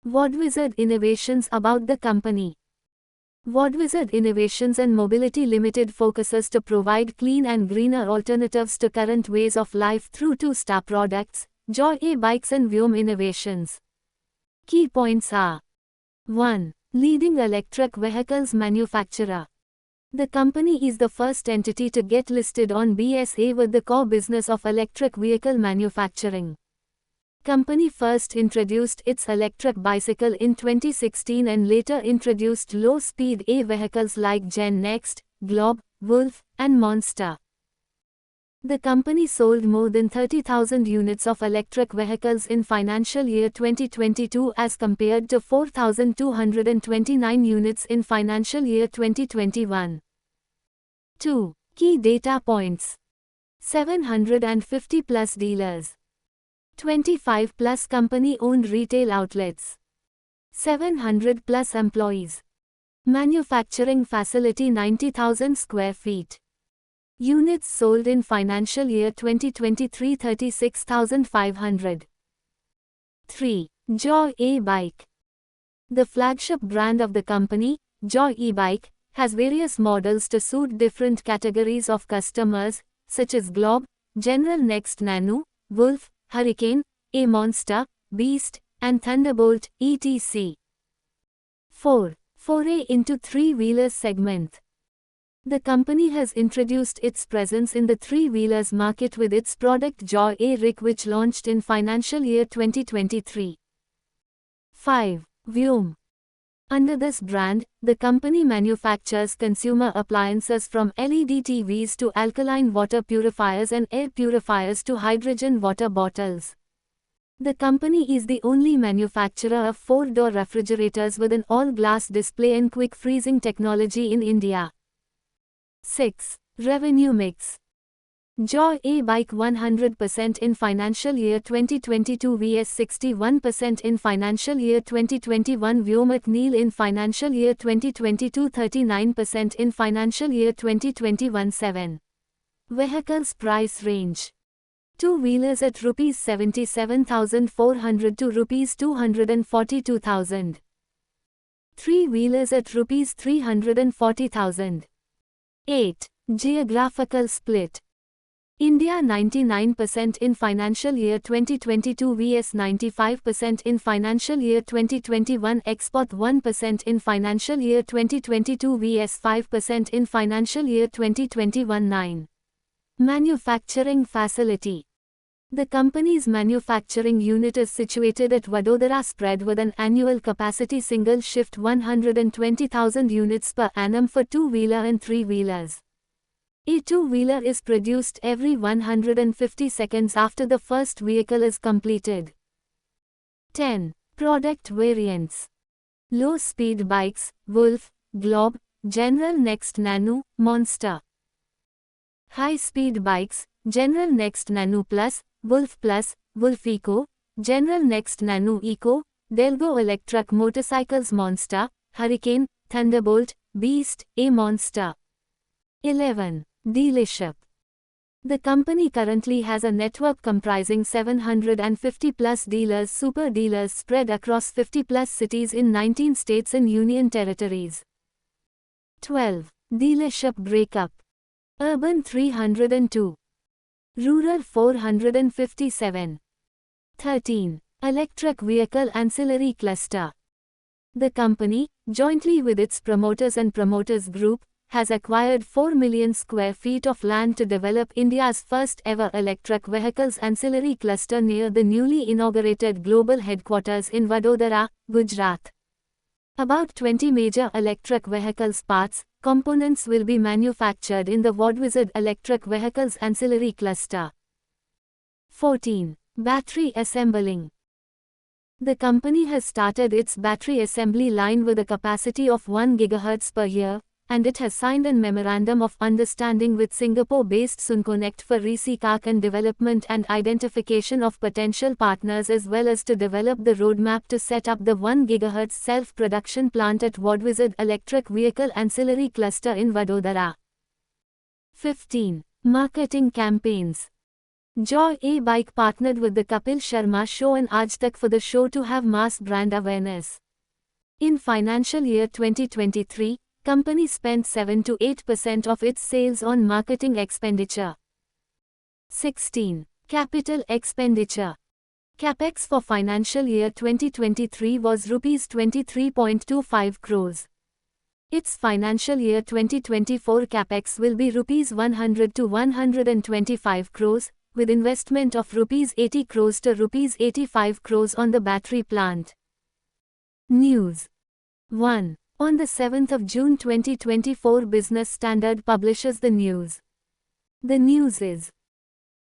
Vodwizard Innovations. About the company. Vodwizard Innovations and Mobility Limited focuses to provide clean and greener alternatives to current ways of life through two-star products, Joy E-Bikes and Vyom Innovations. Key points are: 1. Leading electric vehicles manufacturer. The company is the first entity to get listed on BSE with the core business of electric vehicle manufacturing. Company first introduced its electric bicycle in 2016 and later introduced low-speed A vehicles like Gen Next, Globe, Wolf, and Monster. The company sold more than 30,000 units of electric vehicles in financial year 2022 as compared to 4,229 units in financial year 2021. 2. Key data points. 750 plus dealers. 25 plus company-owned retail outlets. 700 plus employees. Manufacturing facility 90,000 square feet. Units sold in financial year 2023 36,500. 3. Joy E-Bike. The flagship brand of the company, Joy E-Bike, has various models to suit different categories of customers, such as Globe, General Next Nano, Wolf, Hurricane, A Monster, Beast, and Thunderbolt, etc. 4. Foray into three-wheelers segment. The company has introduced its presence in the three-wheelers market with its product Joy E-Rick, which launched in financial year 2023. 5. Vyom. Under this brand, the company manufactures consumer appliances from LED TVs to alkaline water purifiers and air purifiers to hydrogen water bottles. The company is the only manufacturer of four-door refrigerators with an all-glass display and quick freezing technology in India. 6. Revenue mix. Joy E-Bike 100% in financial year 2022 vs 61% in financial year 2021. Vyom McNeil in financial year 2022 39% in financial year 2021. 7. Vehicles price range. Two-wheelers at Rs 77,400 to Rs 242,000. Three-wheelers at Rs 340,000. 8. Geographical split. India 99% in financial year 2022 vs 95% in financial year 2021. Export 1% in financial year 2022 vs 5% in financial year 2021. 9. Manufacturing facility. The company's manufacturing unit is situated at Vadodara, spread with an annual capacity single shift 120,000 units per annum for two-wheeler and three-wheelers. A two-wheeler is produced every 150 seconds after the first vehicle is completed. 10. Product variants. Low-speed bikes, Wolf, Globe, General Next Nano, Monster. High-speed bikes, General Next Nano Plus, Wolf Plus, Wolf Eco, General Next Nano Eco, Delgo. Electric motorcycles Monster, Hurricane, Thunderbolt, Beast, A Monster. 11. Dealership. The company currently has a network comprising 750 plus dealers, super dealers spread across 50 plus cities in 19 states and union territories. 12. Dealership breakup. Urban 302. Rural 457. 13. Electric vehicle ancillary cluster. The company, jointly with its promoters and promoters group, has acquired 4 million square feet of land to develop India's first ever electric vehicles ancillary cluster near the newly inaugurated global headquarters in Vadodara, Gujarat. About 20 major electric vehicles parts, components will be manufactured in the Vodwizard Electric Vehicles Ancillary Cluster. 14. Battery assembling. The company has started its battery assembly line with a capacity of 1 GHz per year, and it has signed a memorandum of understanding with Singapore-based Sunconnect for research and development and identification of potential partners, as well as to develop the roadmap to set up the 1 GHz self-production plant at Vodwizard Electric Vehicle Ancillary Cluster in Vadodara. 15. Marketing campaigns. Joy e-Bike partnered with the Kapil Sharma Show and Aaj Tak for the show to have mass brand awareness. In financial year 2023, company spent 7 to 8% of its sales on marketing expenditure. 16. Capital expenditure. Capex for financial year 2023 was Rs 23.25 crores. Its financial year 2024 capex will be Rs 100 to 125 crores, with investment of Rs 80 crores to Rs 85 crores on the battery plant. News 1. On the 7th of June 2024, Business Standard publishes the news. The news is: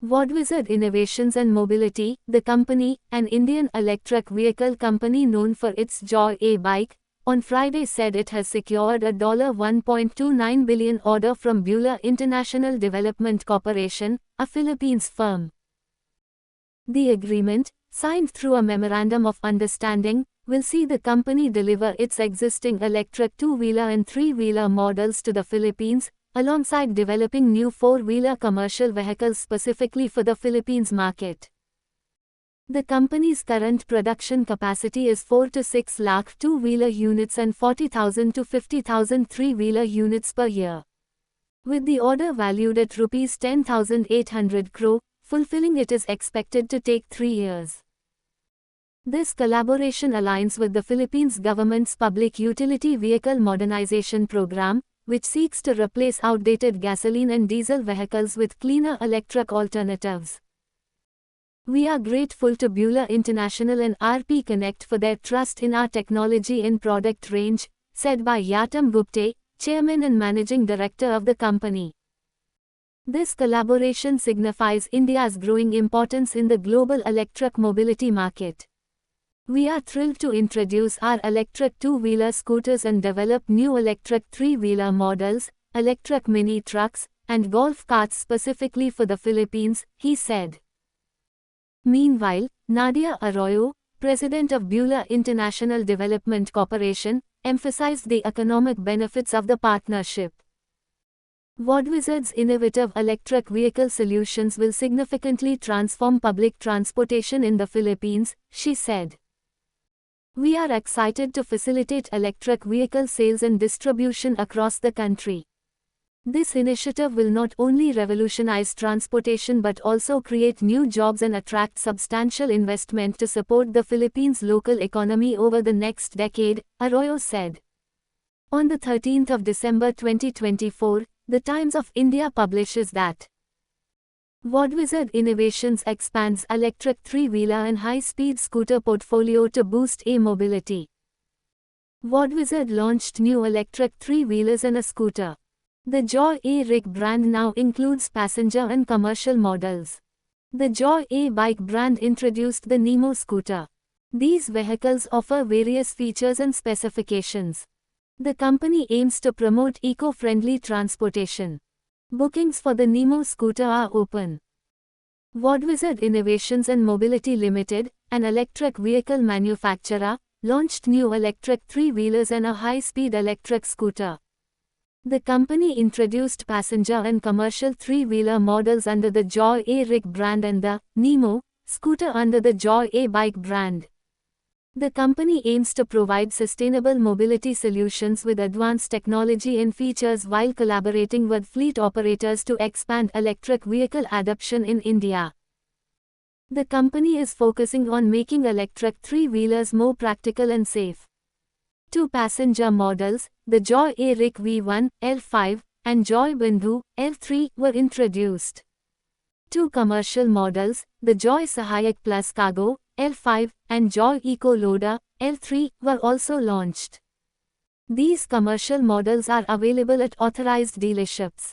Vodwizard Innovations and Mobility, the company, an Indian electric vehicle company known for its Joy e-Bike, on Friday said it has secured a $1.29 billion order from Beulah International Development Corporation, a Philippines firm. The agreement, signed through a Memorandum of Understanding, will see the company deliver its existing electric two-wheeler and three-wheeler models to the Philippines, alongside developing new four-wheeler commercial vehicles specifically for the Philippines market. The company's current production capacity is 4 to 6 lakh two-wheeler units and 40,000 to 50,000 three-wheeler units per year. With the order valued at Rs 10,800 crore, fulfilling it is expected to take 3 years. This collaboration aligns with the Philippines government's Public Utility Vehicle Modernization Program, which seeks to replace outdated gasoline and diesel vehicles with cleaner electric alternatives. We are grateful to Beulah International and RP Connect for their trust in our technology and product range, said by Yatam Gupte, Chairman and Managing Director of the company. This collaboration signifies India's growing importance in the global electric mobility market. We are thrilled to introduce our electric two-wheeler scooters and develop new electric three-wheeler models, electric mini trucks, and golf carts specifically for the Philippines, he said. Meanwhile, Nadia Arroyo, president of Beulah International Development Corporation, emphasized the economic benefits of the partnership. Vodwizard's innovative electric vehicle solutions will significantly transform public transportation in the Philippines, she said. We are excited to facilitate electric vehicle sales and distribution across the country. This initiative will not only revolutionize transportation but also create new jobs and attract substantial investment to support the Philippines' local economy over the next decade, Arroyo said. On the 13th of December 2024, The Times of India publishes that Vodwizard Innovations expands electric three-wheeler and high-speed scooter portfolio to boost e-mobility. Vodwizard launched new electric three-wheelers and a scooter. The Joy e-Rig brand now includes passenger and commercial models. The Joy e-Bike brand introduced the Nemo scooter. These vehicles offer various features and specifications. The company aims to promote eco-friendly transportation. Bookings for the Nemo scooter are open. Vodwizard Innovations and Mobility Limited, an electric vehicle manufacturer, launched new electric three-wheelers and a high-speed electric scooter. The company introduced passenger and commercial three-wheeler models under the Joy e-Rig brand and the Nemo scooter under the Joy e-Bike brand. The company aims to provide sustainable mobility solutions with advanced technology and features while collaborating with fleet operators to expand electric vehicle adoption in India. The company is focusing on making electric three-wheelers more practical and safe. Two passenger models, the Joy e-Rig V1, L5, and Joy Bindhu, L3, were introduced. Two commercial models, the Joy Sahayak Plus Cargo, L5, and Joy Eco Loader, L3, were also launched. These commercial models are available at authorized dealerships.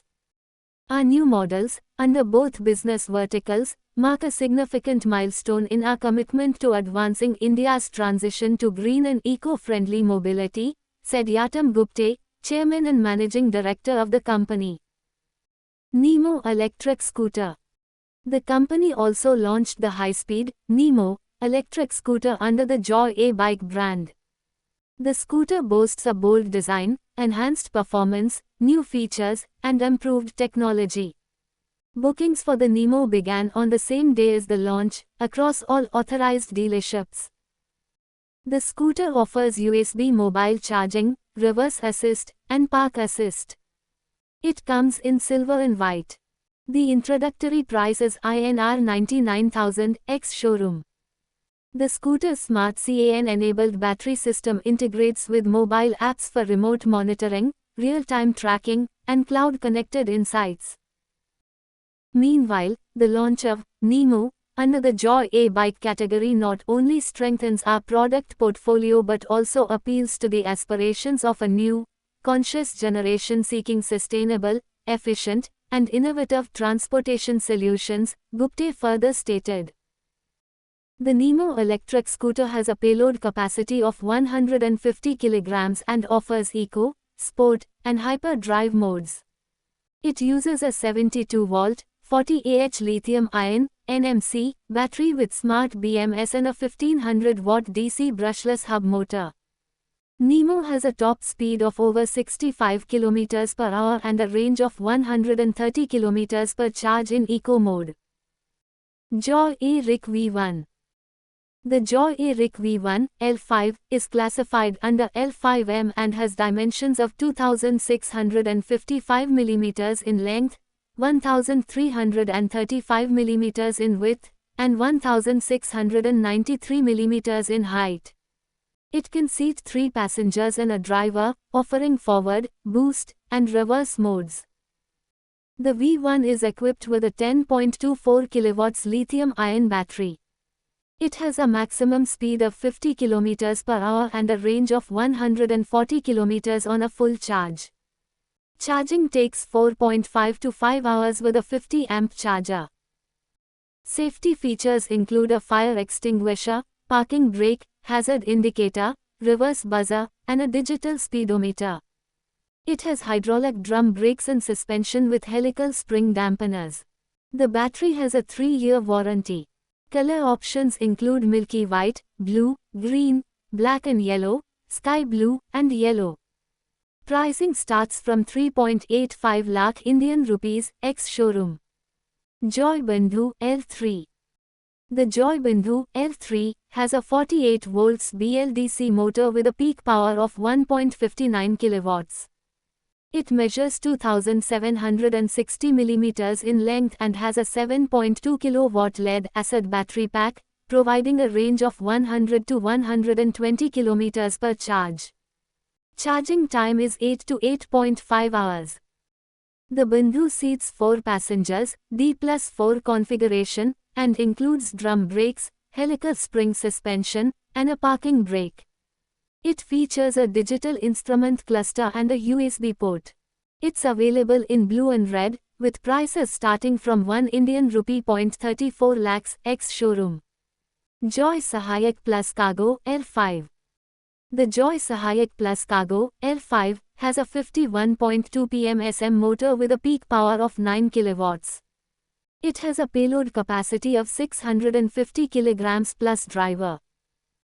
Our new models, under both business verticals, mark a significant milestone in our commitment to advancing India's transition to green and eco-friendly mobility, said Yatam Gupte, Chairman and Managing Director of the company. Nemo electric scooter. The company also launched the high-speed, Nemo, electric scooter under the Joy e-Bike brand. The scooter boasts a bold design, enhanced performance, new features, and improved technology. Bookings for the Nemo began on the same day as the launch, across all authorized dealerships. The scooter offers USB mobile charging, reverse assist, and park assist. It comes in silver and white. The introductory price is INR 99,000 ex-showroom. The scooter's smart CAN-enabled battery system integrates with mobile apps for remote monitoring, real-time tracking, and cloud-connected insights. Meanwhile, the launch of Nemo under the Joy A bike category not only strengthens our product portfolio but also appeals to the aspirations of a new, conscious generation seeking sustainable, efficient, and innovative transportation solutions, Gupte further stated. The Nemo electric scooter has a payload capacity of 150 kg and offers eco, sport, and hyper-drive modes. It uses a 72-volt, 40Ah lithium-ion (NMC) battery with smart BMS and a 1500-watt DC brushless hub motor. Nemo has a top speed of over 65 km per hour and a range of 130 km per charge in eco mode. Joy A-RIC V1. The Joy A-RIC V1 L5 is classified under L5M and has dimensions of 2655 mm in length, 1335 mm in width, and 1693 mm in height. It can seat 3 passengers and a driver, offering forward, boost, and reverse modes. The V1 is equipped with a 10.24 kW lithium-ion battery. It has a maximum speed of 50 km per hour and a range of 140 km on a full charge. Charging takes 4.5 to 5 hours with a 50-amp charger. Safety features include a fire extinguisher, parking brake, hazard indicator, reverse buzzer, and a digital speedometer. It has hydraulic drum brakes and suspension with helical spring dampeners. The battery has a 3-year warranty. Color options include milky white, blue, green, black and yellow, sky blue, and yellow. Pricing starts from 3.85 lakh Indian rupees, ex-showroom. Joy Bandhu L3. The Joy Bandhu L3 has a 48 volts BLDC motor with a peak power of 1.59 kilowatts. It measures 2760 mm in length and has a 7.2 kilowatt lead-acid battery pack, providing a range of 100 to 120 km per charge. Charging time is 8 to 8.5 hours. The Bandhu seats 4 passengers, D+4 configuration, and includes drum brakes, helical spring suspension, and a parking brake. It features a digital instrument cluster and a USB port. It's available in blue and red, with prices starting from 1 Indian rupee 0.34 lakhs ex-showroom. Joy Sahayak Plus Cargo L5. The Joy Sahayak Plus Cargo L5 has a 51.2 pmsm motor with a peak power of 9 kilowatts. It has a payload capacity of 650 kg plus driver.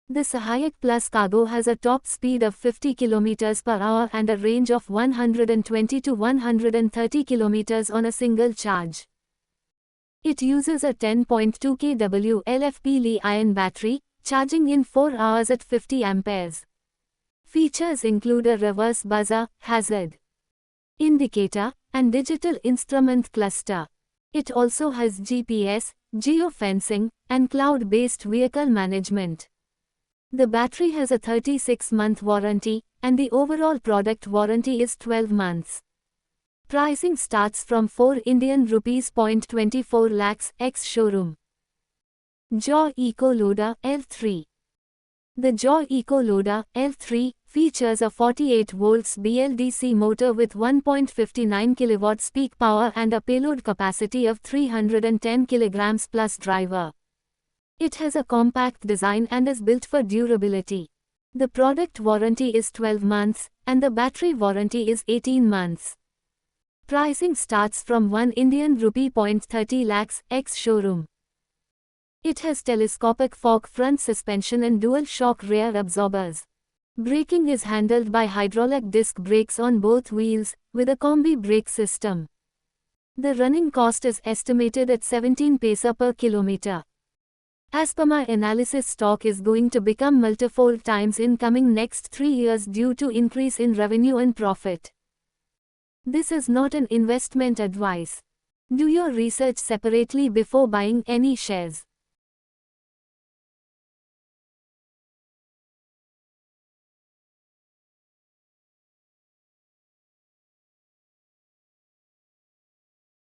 The Sahayak Plus Cargo has a top speed of 50 km per hour and a range of 120 to 130 km on a single charge. It uses a 10.2 kW LFP Li-ion battery, charging in 4 hours at 50 amperes. Features include a reverse buzzer, hazard indicator, and digital instrument cluster. It also has GPS, geofencing, and cloud-based vehicle management. The battery has a 36-month warranty, and the overall product warranty is 12 months. Pricing starts from 4 Indian rupees 0.24 lakhs ex-showroom. Joy Eco Loader L3. The Joy Eco Loader L3 features a 48 volts BLDC motor with 1.59 kilowatts peak power and a payload capacity of 310 kilograms plus driver. It has a compact design and is built for durability. The product warranty is 12 months, and the battery warranty is 18 months. Pricing starts from 1 Indian rupee 0.30 lakhs ex-showroom. It has telescopic fork front suspension and dual shock rear absorbers. Braking is handled by hydraulic disc brakes on both wheels, with a combi brake system. The running cost is estimated at 17 paisa per kilometer. As per my analysis, stock is going to become multifold times in coming next 3 years due to increase in revenue and profit. This is not an investment advice. Do your research separately before buying any shares.